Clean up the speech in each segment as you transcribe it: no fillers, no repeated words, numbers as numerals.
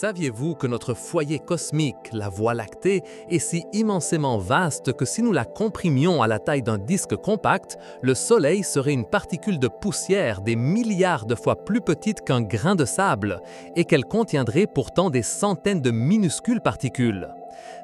Saviez-vous que notre foyer cosmique, la Voie lactée, est si immensément vaste que si nous la comprimions à la taille d'un disque compact, le Soleil serait une particule de poussière des milliards de fois plus petite qu'un grain de sable, et qu'elle contiendrait pourtant des centaines de minuscules particules.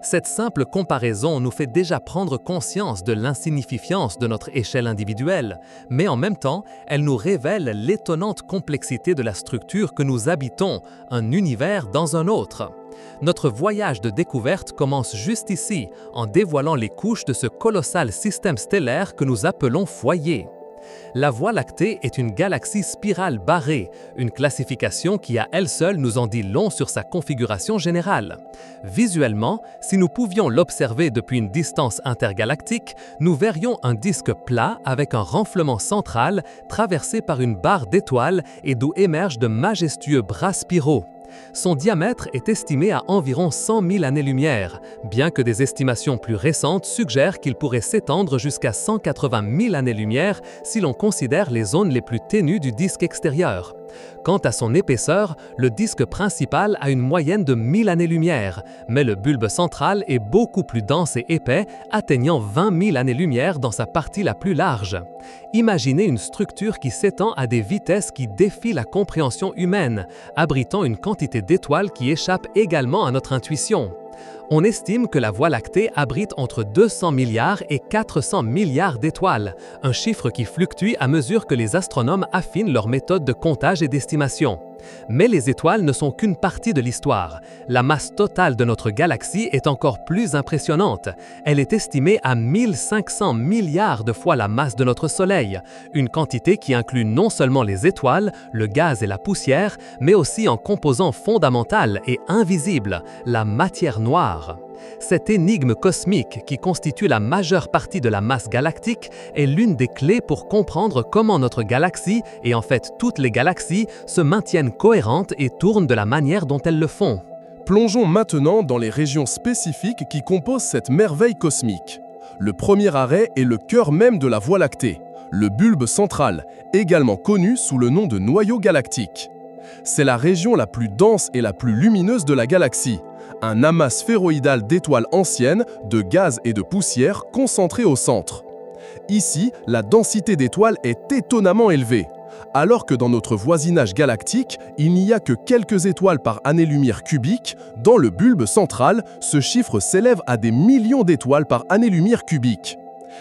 Cette simple comparaison nous fait déjà prendre conscience de l'insignifiance de notre échelle individuelle, mais en même temps, elle nous révèle l'étonnante complexité de la structure que nous habitons, un univers dans un autre. Notre voyage de découverte commence juste ici, en dévoilant les couches de ce colossal système stellaire que nous appelons foyer. La Voie lactée est une galaxie spirale barrée, une classification qui à elle seule nous en dit long sur sa configuration générale. Visuellement, si nous pouvions l'observer depuis une distance intergalactique, nous verrions un disque plat avec un renflement central traversé par une barre d'étoiles et d'où émergent de majestueux bras spiraux. Son diamètre est estimé à environ 100 000 années-lumière, bien que des estimations plus récentes suggèrent qu'il pourrait s'étendre jusqu'à 180 000 années-lumière si l'on considère les zones les plus ténues du disque extérieur. Quant à son épaisseur, le disque principal a une moyenne de 1000 années-lumière, mais le bulbe central est beaucoup plus dense et épais, atteignant 20 000 années-lumière dans sa partie la plus large. Imaginez une structure qui s'étend à des vitesses qui défient la compréhension humaine, abritant une quantité d'étoiles qui échappe également à notre intuition. On estime que la Voie lactée abrite entre 200 milliards et 400 milliards d'étoiles, un chiffre qui fluctue à mesure que les astronomes affinent leur méthode de comptage et d'estimation. Mais les étoiles ne sont qu'une partie de l'histoire. La masse totale de notre galaxie est encore plus impressionnante. Elle est estimée à 1500 milliards de fois la masse de notre Soleil, une quantité qui inclut non seulement les étoiles, le gaz et la poussière, mais aussi en composant fondamental et invisible, la matière noire. Cette énigme cosmique qui constitue la majeure partie de la masse galactique est l'une des clés pour comprendre comment notre galaxie, et en fait toutes les galaxies, se maintiennent cohérentes et tournent de la manière dont elles le font. Plongeons maintenant dans les régions spécifiques qui composent cette merveille cosmique. Le premier arrêt est le cœur même de la Voie lactée, le bulbe central, également connu sous le nom de noyau galactique. C'est la région la plus dense et la plus lumineuse de la galaxie, un amas sphéroïdal d'étoiles anciennes, de gaz et de poussière concentrées au centre. Ici, la densité d'étoiles est étonnamment élevée, alors que dans notre voisinage galactique, il n'y a que quelques étoiles par année-lumière cubique. Dans le bulbe central, ce chiffre s'élève à des millions d'étoiles par année-lumière cubique.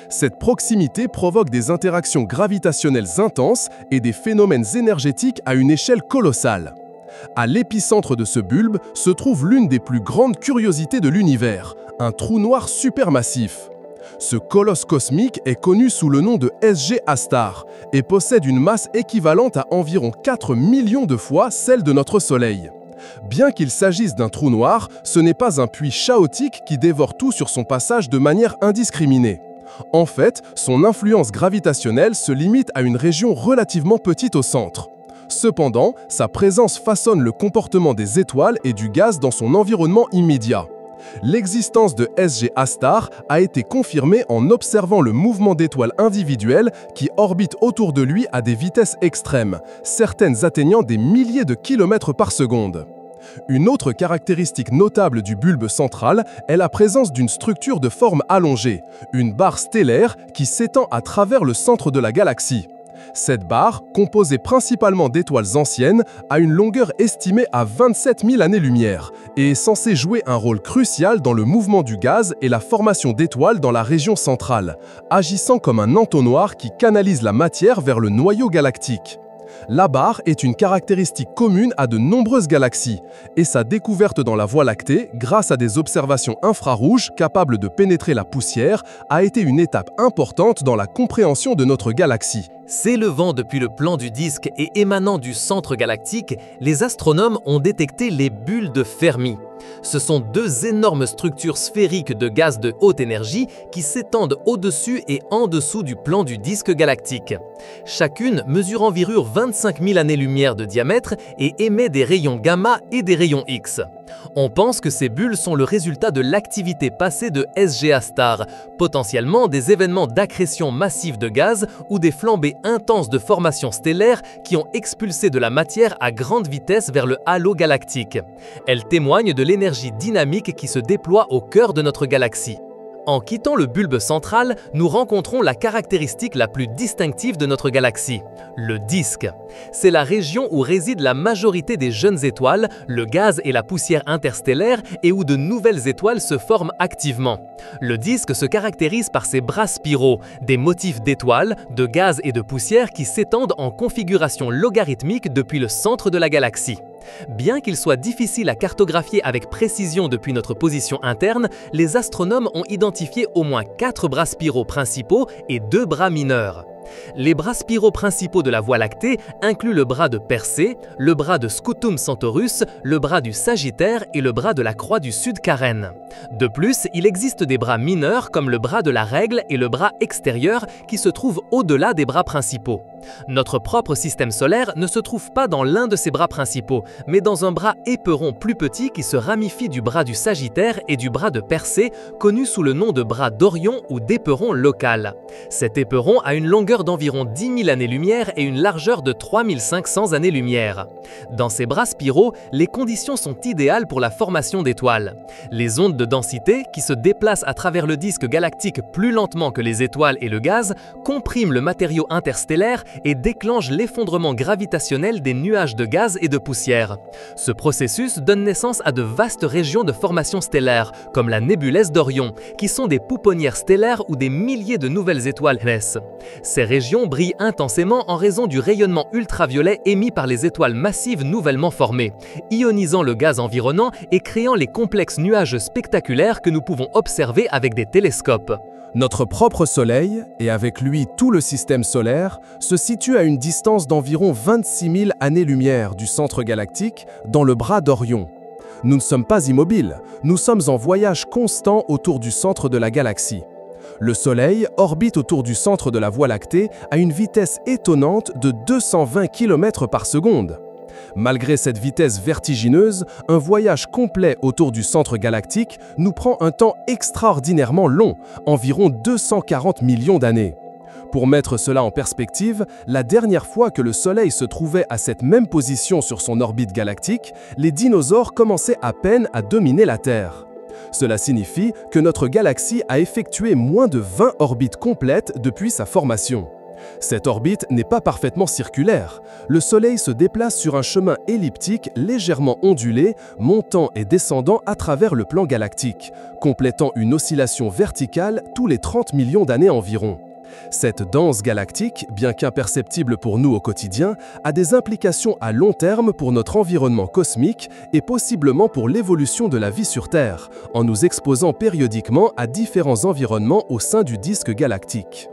Cette proximité provoque des interactions gravitationnelles intenses et des phénomènes énergétiques à une échelle colossale. À l'épicentre de ce bulbe se trouve l'une des plus grandes curiosités de l'univers, un trou noir supermassif. Ce colosse cosmique est connu sous le nom de SG Astar et possède une masse équivalente à environ 4 millions de fois celle de notre Soleil. Bien qu'il s'agisse d'un trou noir, ce n'est pas un puits chaotique qui dévore tout sur son passage de manière indiscriminée. En fait, son influence gravitationnelle se limite à une région relativement petite au centre. Cependant, sa présence façonne le comportement des étoiles et du gaz dans son environnement immédiat. L'existence de SG Astar a été confirmée en observant le mouvement d'étoiles individuelles qui orbitent autour de lui à des vitesses extrêmes, certaines atteignant des milliers de kilomètres par seconde. Une autre caractéristique notable du bulbe central est la présence d'une structure de forme allongée, une barre stellaire qui s'étend à travers le centre de la galaxie. Cette barre, composée principalement d'étoiles anciennes, a une longueur estimée à 27 000 années-lumière et est censée jouer un rôle crucial dans le mouvement du gaz et la formation d'étoiles dans la région centrale, agissant comme un entonnoir qui canalise la matière vers le noyau galactique. La barre est une caractéristique commune à de nombreuses galaxies, et sa découverte dans la Voie lactée, grâce à des observations infrarouges capables de pénétrer la poussière, a été une étape importante dans la compréhension de notre galaxie. S'élevant depuis le plan du disque et émanant du centre galactique, les astronomes ont détecté les bulles de Fermi. Ce sont deux énormes structures sphériques de gaz de haute énergie qui s'étendent au-dessus et en dessous du plan du disque galactique. Chacune mesure environ 25 000 années-lumière de diamètre et émet des rayons gamma et des rayons X. On pense que ces bulles sont le résultat de l'activité passée de SGA Star, potentiellement des événements d'accrétion massive de gaz ou des flambées intenses de formation stellaire qui ont expulsé de la matière à grande vitesse vers le halo galactique. Elles témoignent de l'énergie dynamique qui se déploie au cœur de notre galaxie. En quittant le bulbe central, nous rencontrons la caractéristique la plus distinctive de notre galaxie, le disque. C'est la région où réside la majorité des jeunes étoiles, le gaz et la poussière interstellaire et où de nouvelles étoiles se forment activement. Le disque se caractérise par ses bras spiraux, des motifs d'étoiles, de gaz et de poussière qui s'étendent en configuration logarithmique depuis le centre de la galaxie. Bien qu'il soit difficile à cartographier avec précision depuis notre position interne, les astronomes ont identifié au moins 4 bras spiraux principaux et 2 bras mineurs. Les bras spiraux principaux de la Voie lactée incluent le bras de Persée, le bras de Scutum Centaurus, le bras du Sagittaire et le bras de la Croix du Sud Carène. De plus, il existe des bras mineurs comme le bras de la Règle et le bras extérieur qui se trouvent au-delà des bras principaux. Notre propre système solaire ne se trouve pas dans l'un de ces bras principaux, mais dans un bras éperon plus petit qui se ramifie du bras du Sagittaire et du bras de Persée, connu sous le nom de bras d'Orion ou d'éperon local. Cet éperon a une longueur d'environ 10 000 années-lumière et une largeur de 3 500 années-lumière. Dans ces bras spiraux, les conditions sont idéales pour la formation d'étoiles. Les ondes de densité, qui se déplacent à travers le disque galactique plus lentement que les étoiles et le gaz, compriment le matériau interstellaire et déclenchent l'effondrement gravitationnel des nuages de gaz et de poussière. Ce processus donne naissance à de vastes régions de formation stellaire, comme la nébuleuse d'Orion, qui sont des pouponnières stellaires où des milliers de nouvelles étoiles naissent. Ces régions brillent intensément en raison du rayonnement ultraviolet émis par les étoiles massives nouvellement formées, ionisant le gaz environnant et créant les complexes nuages spectaculaires que nous pouvons observer avec des télescopes. Notre propre Soleil, et avec lui tout le système solaire, se situe à une distance d'environ 26 000 années-lumière du centre galactique, dans le bras d'Orion. Nous ne sommes pas immobiles, nous sommes en voyage constant autour du centre de la galaxie. Le Soleil orbite autour du centre de la Voie lactée à une vitesse étonnante de 220 km par seconde. Malgré cette vitesse vertigineuse, un voyage complet autour du centre galactique nous prend un temps extraordinairement long, environ 240 millions d'années. Pour mettre cela en perspective, la dernière fois que le Soleil se trouvait à cette même position sur son orbite galactique, les dinosaures commençaient à peine à dominer la Terre. Cela signifie que notre galaxie a effectué moins de 20 orbites complètes depuis sa formation. Cette orbite n'est pas parfaitement circulaire. Le Soleil se déplace sur un chemin elliptique légèrement ondulé, montant et descendant à travers le plan galactique, complétant une oscillation verticale tous les 30 millions d'années environ. Cette danse galactique, bien qu'imperceptible pour nous au quotidien, a des implications à long terme pour notre environnement cosmique et possiblement pour l'évolution de la vie sur Terre, en nous exposant périodiquement à différents environnements au sein du disque galactique.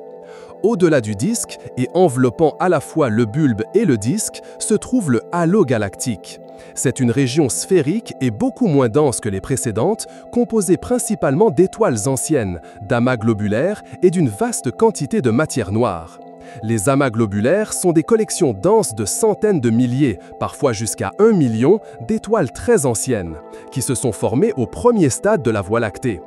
Au-delà du disque, et enveloppant à la fois le bulbe et le disque, se trouve le halo galactique. C'est une région sphérique et beaucoup moins dense que les précédentes, composée principalement d'étoiles anciennes, d'amas globulaires et d'une vaste quantité de matière noire. Les amas globulaires sont des collections denses de centaines de milliers, parfois jusqu'à 1 million, d'étoiles très anciennes, qui se sont formées au premier stade de la Voie lactée.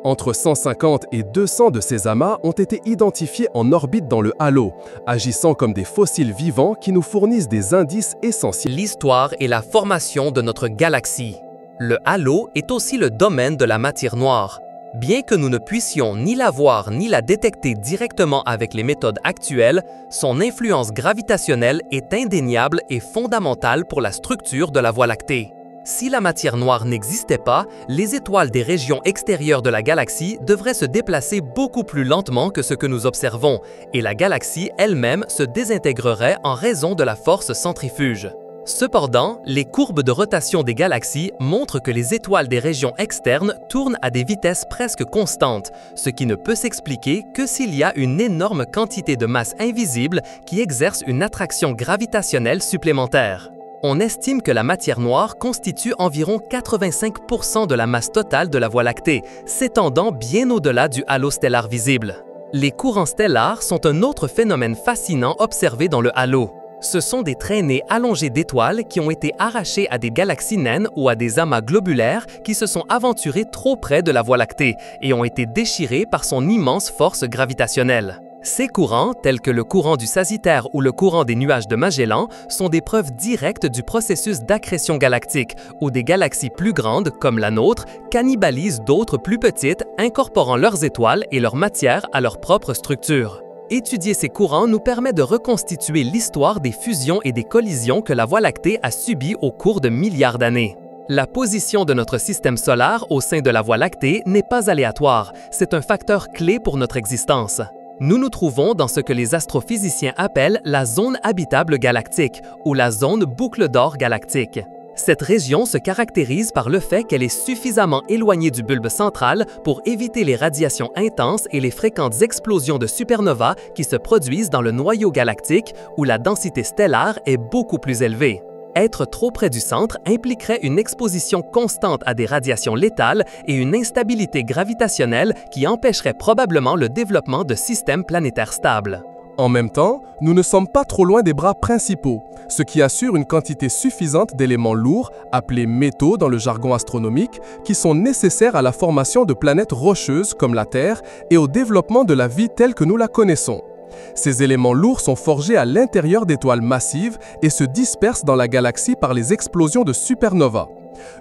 Entre 150 et 200 de ces amas ont été identifiés en orbite dans le halo, agissant comme des fossiles vivants qui nous fournissent des indices essentiels. L'histoire et la formation de notre galaxie. Le halo est aussi le domaine de la matière noire. Bien que nous ne puissions ni la voir ni la détecter directement avec les méthodes actuelles, son influence gravitationnelle est indéniable et fondamentale pour la structure de la Voie lactée. Si la matière noire n'existait pas, les étoiles des régions extérieures de la galaxie devraient se déplacer beaucoup plus lentement que ce que nous observons, et la galaxie elle-même se désintégrerait en raison de la force centrifuge. Cependant, les courbes de rotation des galaxies montrent que les étoiles des régions externes tournent à des vitesses presque constantes, ce qui ne peut s'expliquer que s'il y a une énorme quantité de masse invisible qui exerce une attraction gravitationnelle supplémentaire. On estime que la matière noire constitue environ 85% de la masse totale de la Voie lactée, s'étendant bien au-delà du halo stellaire visible. Les courants stellaires sont un autre phénomène fascinant observé dans le halo. Ce sont des traînées allongées d'étoiles qui ont été arrachées à des galaxies naines ou à des amas globulaires qui se sont aventurés trop près de la Voie lactée et ont été déchirés par son immense force gravitationnelle. Ces courants, tels que le courant du Sagittaire ou le courant des nuages de Magellan, sont des preuves directes du processus d'accrétion galactique, où des galaxies plus grandes, comme la nôtre, cannibalisent d'autres plus petites, incorporant leurs étoiles et leur matière à leur propre structure. Étudier ces courants nous permet de reconstituer l'histoire des fusions et des collisions que la Voie lactée a subies au cours de milliards d'années. La position de notre système solaire au sein de la Voie lactée n'est pas aléatoire, c'est un facteur clé pour notre existence. Nous nous trouvons dans ce que les astrophysiciens appellent la zone habitable galactique ou la zone boucle d'or galactique. Cette région se caractérise par le fait qu'elle est suffisamment éloignée du bulbe central pour éviter les radiations intenses et les fréquentes explosions de supernovas qui se produisent dans le noyau galactique où la densité stellaire est beaucoup plus élevée. Être trop près du centre impliquerait une exposition constante à des radiations létales et une instabilité gravitationnelle qui empêcherait probablement le développement de systèmes planétaires stables. En même temps, nous ne sommes pas trop loin des bras principaux, ce qui assure une quantité suffisante d'éléments lourds, appelés métaux dans le jargon astronomique, qui sont nécessaires à la formation de planètes rocheuses comme la Terre et au développement de la vie telle que nous la connaissons. Ces éléments lourds sont forgés à l'intérieur d'étoiles massives et se dispersent dans la galaxie par les explosions de supernovas.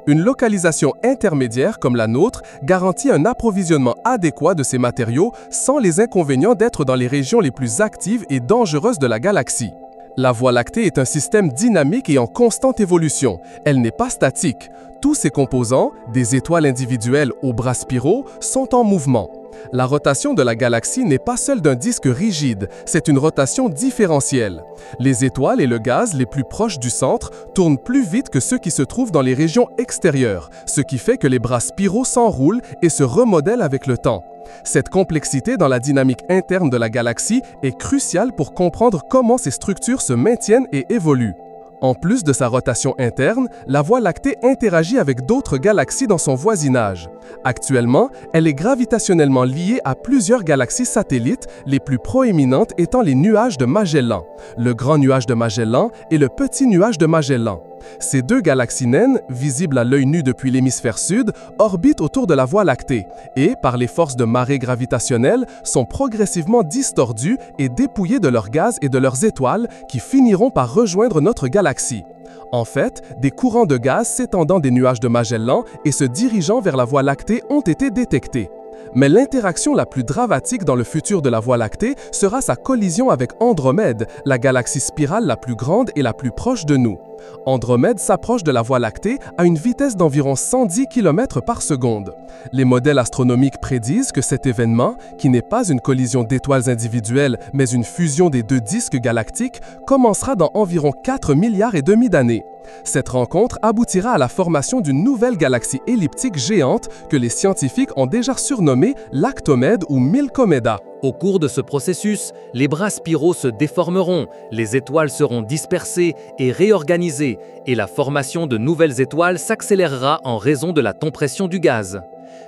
Une localisation intermédiaire comme la nôtre garantit un approvisionnement adéquat de ces matériaux sans les inconvénients d'être dans les régions les plus actives et dangereuses de la galaxie. La Voie lactée est un système dynamique et en constante évolution. Elle n'est pas statique. Tous ses composants, des étoiles individuelles aux bras spiraux, sont en mouvement. La rotation de la galaxie n'est pas celle d'un disque rigide, c'est une rotation différentielle. Les étoiles et le gaz les plus proches du centre tournent plus vite que ceux qui se trouvent dans les régions extérieures, ce qui fait que les bras spiraux s'enroulent et se remodèlent avec le temps. Cette complexité dans la dynamique interne de la galaxie est cruciale pour comprendre comment ces structures se maintiennent et évoluent. En plus de sa rotation interne, la Voie lactée interagit avec d'autres galaxies dans son voisinage. Actuellement, elle est gravitationnellement liée à plusieurs galaxies satellites, les plus proéminentes étant les nuages de Magellan, le grand nuage de Magellan et le petit nuage de Magellan. Ces deux galaxies naines, visibles à l'œil nu depuis l'hémisphère sud, orbitent autour de la Voie lactée et, par les forces de marée gravitationnelle, sont progressivement distordues et dépouillées de leur gaz et de leurs étoiles qui finiront par rejoindre notre galaxie. En fait, des courants de gaz s'étendant des nuages de Magellan et se dirigeant vers la Voie lactée ont été détectés. Mais l'interaction la plus dramatique dans le futur de la Voie lactée sera sa collision avec Andromède, la galaxie spirale la plus grande et la plus proche de nous. Andromède s'approche de la Voie lactée à une vitesse d'environ 110 km par seconde. Les modèles astronomiques prédisent que cet événement, qui n'est pas une collision d'étoiles individuelles mais une fusion des deux disques galactiques, commencera dans environ 4,5 milliards d'années. Cette rencontre aboutira à la formation d'une nouvelle galaxie elliptique géante que les scientifiques ont déjà surnommée l'Actomède ou Milkomeda. Au cours de ce processus, les bras spiraux se déformeront, les étoiles seront dispersées et réorganisées, et la formation de nouvelles étoiles s'accélérera en raison de la compression du gaz.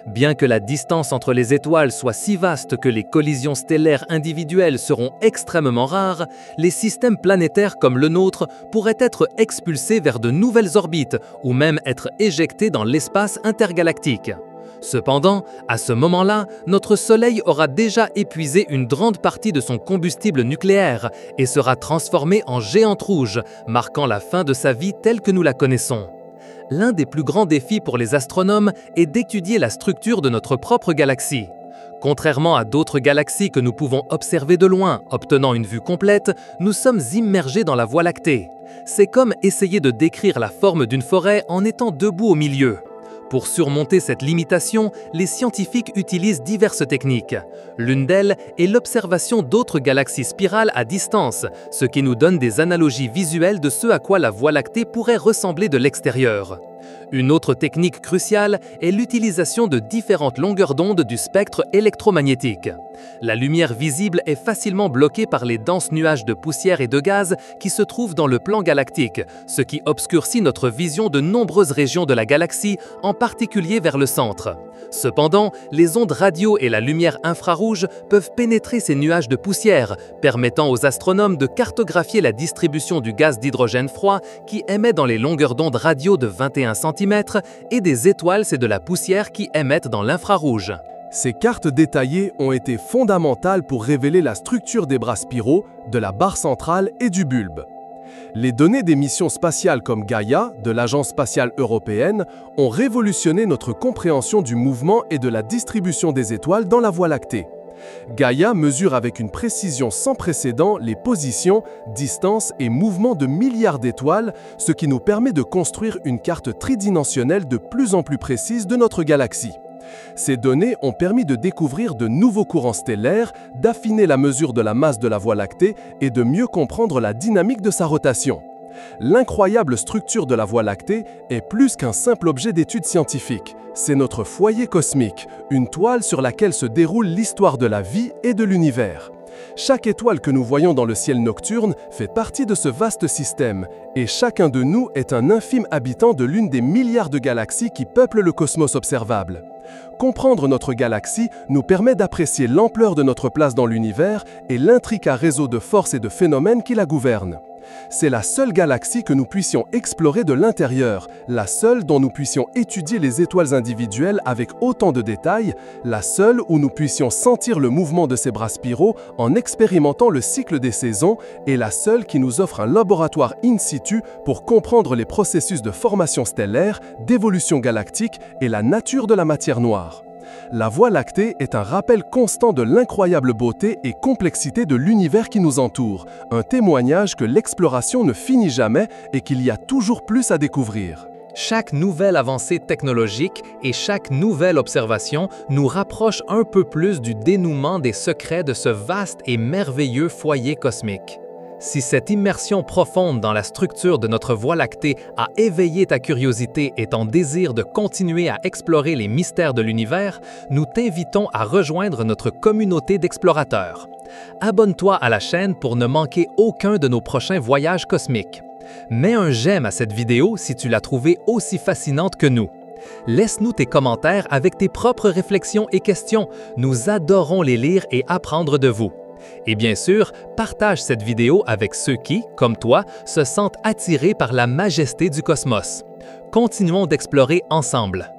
Bien que la distance entre les étoiles soit si vaste que les collisions stellaires individuelles seront extrêmement rares, les systèmes planétaires comme le nôtre pourraient être expulsés vers de nouvelles orbites ou même être éjectés dans l'espace intergalactique. Cependant, à ce moment-là, notre Soleil aura déjà épuisé une grande partie de son combustible nucléaire et sera transformé en géante rouge, marquant la fin de sa vie telle que nous la connaissons. L'un des plus grands défis pour les astronomes est d'étudier la structure de notre propre galaxie. Contrairement à d'autres galaxies que nous pouvons observer de loin, obtenant une vue complète, nous sommes immergés dans la Voie lactée. C'est comme essayer de décrire la forme d'une forêt en étant debout au milieu. Pour surmonter cette limitation, les scientifiques utilisent diverses techniques. L'une d'elles est l'observation d'autres galaxies spirales à distance, ce qui nous donne des analogies visuelles de ce à quoi la Voie lactée pourrait ressembler de l'extérieur. Une autre technique cruciale est l'utilisation de différentes longueurs d'onde du spectre électromagnétique. La lumière visible est facilement bloquée par les denses nuages de poussière et de gaz qui se trouvent dans le plan galactique, ce qui obscurcit notre vision de nombreuses régions de la galaxie, en particulier vers le centre. Cependant, les ondes radio et la lumière infrarouge peuvent pénétrer ces nuages de poussière, permettant aux astronomes de cartographier la distribution du gaz d'hydrogène froid qui émet dans les longueurs d'onde radio de 21 cm et des étoiles, c'est de la poussière qui émettent dans l'infrarouge. Ces cartes détaillées ont été fondamentales pour révéler la structure des bras spiraux, de la barre centrale et du bulbe. Les données des missions spatiales comme Gaïa, de l'Agence spatiale européenne, ont révolutionné notre compréhension du mouvement et de la distribution des étoiles dans la Voie lactée. Gaïa mesure avec une précision sans précédent les positions, distances et mouvements de milliards d'étoiles, ce qui nous permet de construire une carte tridimensionnelle de plus en plus précise de notre galaxie. Ces données ont permis de découvrir de nouveaux courants stellaires, d'affiner la mesure de la masse de la Voie lactée et de mieux comprendre la dynamique de sa rotation. L'incroyable structure de la Voie lactée est plus qu'un simple objet d'étude scientifique. C'est notre foyer cosmique, une toile sur laquelle se déroule l'histoire de la vie et de l'univers. Chaque étoile que nous voyons dans le ciel nocturne fait partie de ce vaste système, et chacun de nous est un infime habitant de l'une des milliards de galaxies qui peuplent le cosmos observable. Comprendre notre galaxie nous permet d'apprécier l'ampleur de notre place dans l'univers et l'intricat réseau de forces et de phénomènes qui la gouvernent. C'est la seule galaxie que nous puissions explorer de l'intérieur, la seule dont nous puissions étudier les étoiles individuelles avec autant de détails, la seule où nous puissions sentir le mouvement de ses bras spiraux en expérimentant le cycle des saisons et la seule qui nous offre un laboratoire in situ pour comprendre les processus de formation stellaire, d'évolution galactique et la nature de la matière noire. La Voie lactée est un rappel constant de l'incroyable beauté et complexité de l'univers qui nous entoure, un témoignage que l'exploration ne finit jamais et qu'il y a toujours plus à découvrir. Chaque nouvelle avancée technologique et chaque nouvelle observation nous rapproche un peu plus du dénouement des secrets de ce vaste et merveilleux foyer cosmique. Si cette immersion profonde dans la structure de notre Voie lactée a éveillé ta curiosité et ton désir de continuer à explorer les mystères de l'univers, nous t'invitons à rejoindre notre communauté d'explorateurs. Abonne-toi à la chaîne pour ne manquer aucun de nos prochains voyages cosmiques. Mets un j'aime à cette vidéo si tu l'as trouvée aussi fascinante que nous. Laisse-nous tes commentaires avec tes propres réflexions et questions. Nous adorons les lire et apprendre de vous. Et bien sûr, partage cette vidéo avec ceux qui, comme toi, se sentent attirés par la majesté du cosmos. Continuons d'explorer ensemble.